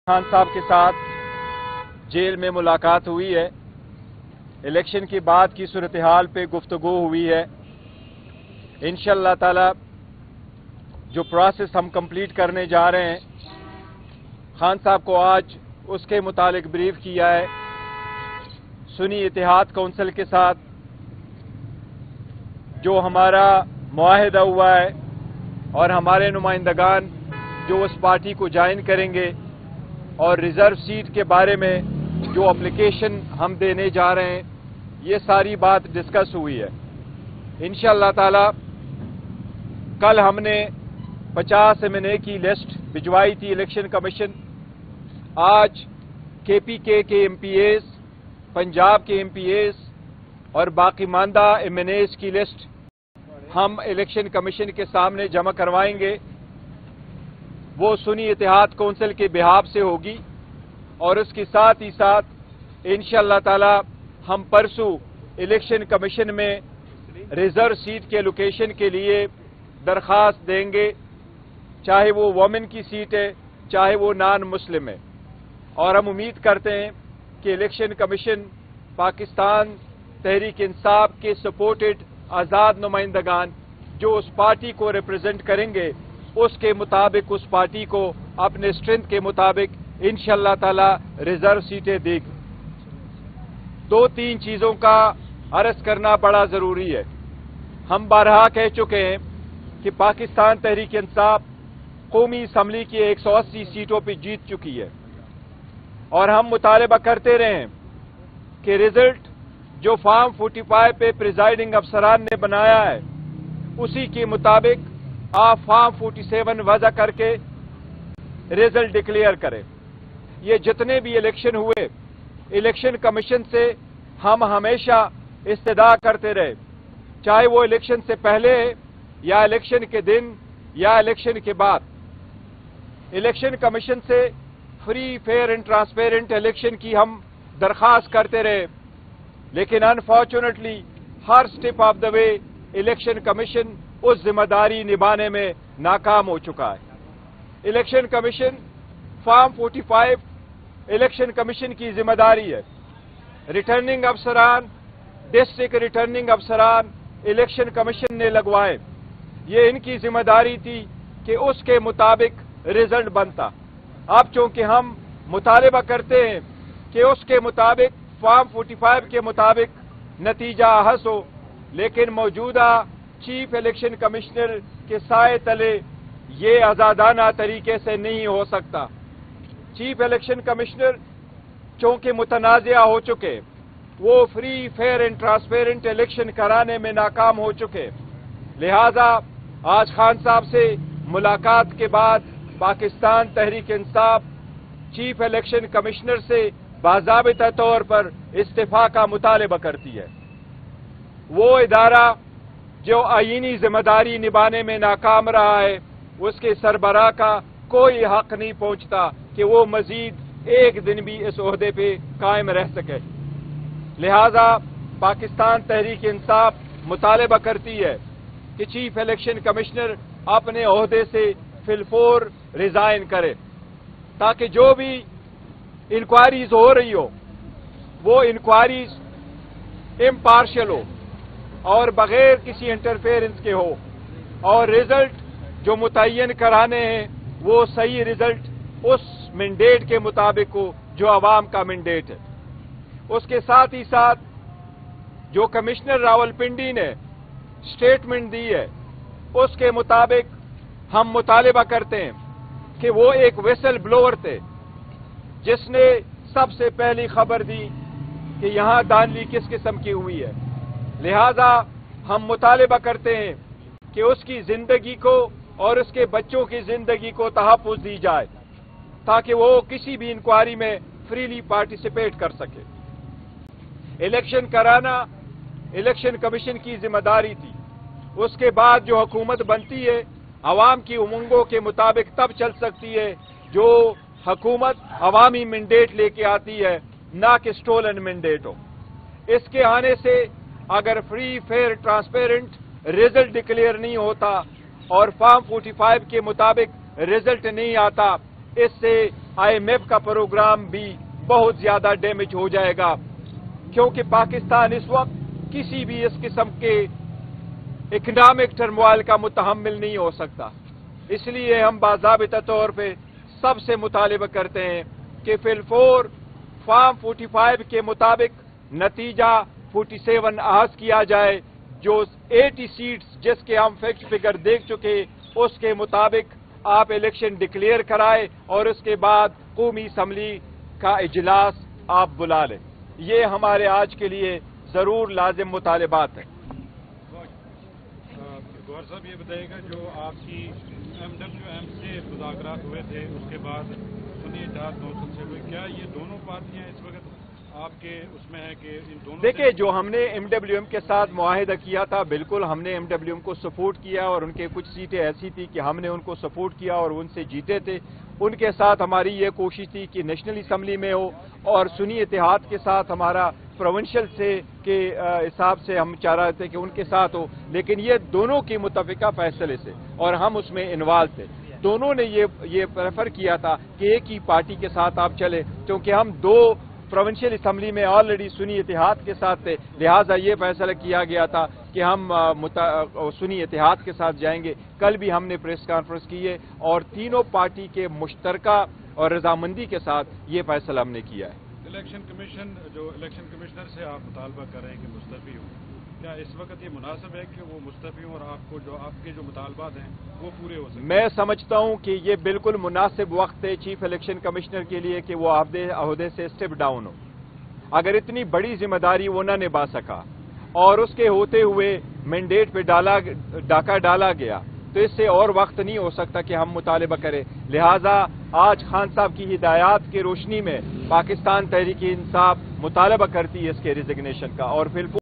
खान साहब के साथ जेल में मुलाकात हुई है। इलेक्शन के बाद की सूरत हाल पे गुफ्तगू हुई है। इंशाअल्लाह ताला जो प्रोसेस हम कंप्लीट करने जा रहे हैं, खान साहब को आज उसके मुतालिक ब्रीफ किया है। सुन्नी इत्तेहाद काउंसिल के साथ जो हमारा मुआहिदा हुआ है और हमारे नुमाइंदगान जो उस पार्टी को ज्वाइन करेंगे और रिजर्व सीट के बारे में जो एप्लीकेशन हम देने जा रहे हैं, ये सारी बात डिस्कस हुई है। इंशाअल्लाह ताला कल हमने 50 एमएनए की लिस्ट भिजवाई थी इलेक्शन कमीशन। आज केपीके के एमपीएस, पंजाब के एमपीएस और बाकी मानदा एमएनएस की लिस्ट हम इलेक्शन कमीशन के सामने जमा करवाएंगे। वो सुन्नी इत्तेहाद काउंसिल के बिहाफ से होगी और उसके साथ ही साथ इंशाअल्लाह ताला हम परसों इलेक्शन कमीशन में रिजर्व सीट के एलोकेशन के लिए दरख्वास्त देंगे, चाहे वो वोमेन की सीट है, चाहे वो नॉन मुस्लिम है। और हम उम्मीद करते हैं कि इलेक्शन कमीशन पाकिस्तान तहरीक इंसाफ के सपोर्टेड आज़ाद नुमाइंदगान जो उस पार्टी को रिप्रेजेंट करेंगे, उसके मुताबिक उस पार्टी को अपने स्ट्रेंथ के मुताबिक इंशाअल्लाह ताला रिजर्व सीटें देगी। 2-3 चीज़ों का अर्ज करना बड़ा ज़रूरी है। हम बारहा कह चुके हैं कि पाकिस्तान तहरीक इंसाफ कौमी असम्बली की 180 सीटों पर जीत चुकी है और हम मुतालबा करते रहे हैं कि रिजल्ट जो फॉर्म 45 पे प्रिजाइडिंग अफसरान ने बनाया है उसी के मुताबिक आप फॉर्म 47 वजह करके रिजल्ट डिक्लेयर करें। ये जितने भी इलेक्शन हुए, इलेक्शन कमीशन से हम हमेशा इस्तदा करते रहे, चाहे वो इलेक्शन से पहले या इलेक्शन के दिन या इलेक्शन के बाद। इलेक्शन कमीशन से free, fair and transparent election की हम दरख्वास्त करते रहे, लेकिन अनफॉर्चुनेटली हर step of the way election commission उस जिम्मेदारी निभाने में नाकाम हो चुका है। Election commission form 45 election commission की जिम्मेदारी है। रिटर्निंग अफसरान, डिस्ट्रिक्ट रिटर्निंग अफसरान इलेक्शन कमीशन ने लगवाए। ये इनकी जिम्मेदारी थी कि उसके मुताबिक रिजल्ट बनता। अब चूंकि हम मुतालबा करते हैं कि उसके मुताबिक फॉर्म 45 के मुताबिक नतीजा हस हो, लेकिन मौजूदा चीफ इलेक्शन कमिश्नर के साए तले ये आज़ादाना तरीके से नहीं हो सकता। चीफ इलेक्शन कमिश्नर चूंकि मुतनाज़िया हो चुके, वो free, fair and transparent election कराने में नाकाम हो चुके, लिहाजा आज खान साहब से मुलाकात के बाद Pakistan Tehreek Insaf chief election commissioner से बाज़ाबिता तौर पर इस्तीफा का मुतालबा करती है। वो इदारा जो आईनी जिम्मेदारी निभाने में नाकाम रहा है, उसके सरबराह का कोई हक नहीं पहुंचता कि वो मजीद एक दिन भी इस ओहदे पे कायम रह सके। लिहाजा पाकिस्तान तहरीक इंसाफ मुतालबा करती है कि चीफ इलेक्शन कमिश्नर अपने ओहदे से फिलफोर रिजाइन करे, ताकि जो भी इंक्वायरीज हो रही हो वो इंक्वायरीज इम्पार्शियल हो और बगैर किसी इंटरफेरेंस के हो, और रिजल्ट जो मुतय्यन कराने हैं वो सही रिजल्ट उस मैंडेट के मुताबिक हो जो अवाम का मैंडेट है। उसके साथ ही साथ जो कमिश्नर रावलपिंडी ने स्टेटमेंट दी है, उसके मुताबिक हम मुतालबा करते हैं कि वो एक विसल ब्लोअर थे जिसने सबसे पहली खबर दी कि यहां धांधली किस किस्म की हुई है। लिहाजा हम मुतालबा करते हैं कि उसकी जिंदगी को और उसके बच्चों की जिंदगी को तहफ़्फ़ुज़ दी जाए, ताकि वो किसी भी इंक्वायरी में फ्रीली पार्टिसिपेट कर सके। इलेक्शन कराना इलेक्शन कमीशन की जिम्मेदारी थी। उसके बाद जो हुकूमत बनती है, अवाम की उमंगों के मुताबिक तब चल सकती है जो हुकूमत अवामी मैंडेट लेके आती है, ना कि स्टोलन मैंडेट हो। इसके आने से अगर free, fair, transparent result declare नहीं होता और फॉर्म 45 के मुताबिक रिजल्ट नहीं आता, इससे IMF का प्रोग्राम भी बहुत ज्यादा डैमेज हो जाएगा, क्योंकि पाकिस्तान इस वक्त किसी भी इस किस्म के इकनॉमिक टर्मोइल का मुतहम्मिल नहीं हो सकता। इसलिए हम बाज़ाबिता तौर पे सबसे मुतालिबा करते हैं कि फिलफोर फार्म 45 के मुताबिक नतीजा 47 अहद किया जाए, जो 80 सीट्स जिसके हम फैक्ट फिगर देख चुके, उसके मुताबिक आप इलेक्शन डिक्लेयर कराए और उसके बाद कौमी असम्बली का इजलास आप बुला लें। ये हमारे आज के लिए जरूर लाजिम मुतालिबात है। गौहर साहब, ये बताइएगा, जो आपकी MWM से मुज़ाकरात हुए थे, उसके बाद सुन्नी इत्तेहाद कौंसिल से हुए, क्या ये दोनों पार्टियां इस वक्त आपके उसमें है कि इन दोनों? देखिए, जो हमने MWM के साथ मुआहिदा किया था, बिल्कुल हमने MWM को सपोर्ट किया और उनके कुछ सीटें ऐसी थी कि हमने उनको सपोर्ट किया और उनसे जीते थे। उनके साथ हमारी ये कोशिश थी कि नेशनल असम्बली में हो, और सुन्नी इत्तेहाद के साथ हमारा प्रोविंशियल से के हिसाब से हम चाह रहे थे कि उनके साथ हो, लेकिन ये दोनों की मुतफिका फैसले से और हम उसमें इन्वॉल्व थे। दोनों ने ये प्रेफर किया था कि एक ही पार्टी के साथ आप चले, क्योंकि हम दो प्रोविंशियल असम्बली में ऑलरेडी सुन्नी इत्तेहाद के साथ थे, लिहाजा ये फैसला किया गया था कि हम सुन्नी इत्तेहाद के साथ जाएंगे। कल भी हमने प्रेस कॉन्फ्रेंस की है और तीनों पार्टी के मुश्तरका और रजामंदी के साथ ये फैसला हमने किया है। इलेक्शन कमीशन, जो इलेक्शन कमिश्नर से आप मुतालबा कर रहे हैं कि मुस्तफी हो, क्या इस वक्त ये मुनासिब है कि वो मुस्तफी हों और आपको जो आपके जो मुतालबात हैं वो पूरे हो सकें? मैं समझता हूं कि ये बिल्कुल मुनासिब वक्त है चीफ इलेक्शन कमिश्नर के लिए कि वो अहदे से स्टेप डाउन हो। अगर इतनी बड़ी जिम्मेदारी वो न निभा सका और उसके होते हुए मैंडेट पे डाका डाला गया, तो इससे और वक्त नहीं हो सकता कि हम मुतालिबा करें। लिहाजा आज खान साहब की हिदायत की रोशनी में पाकिस्तान तहरीक इंसाफ मुतालबा करती है इसके रिजिग्नेशन का, और फिर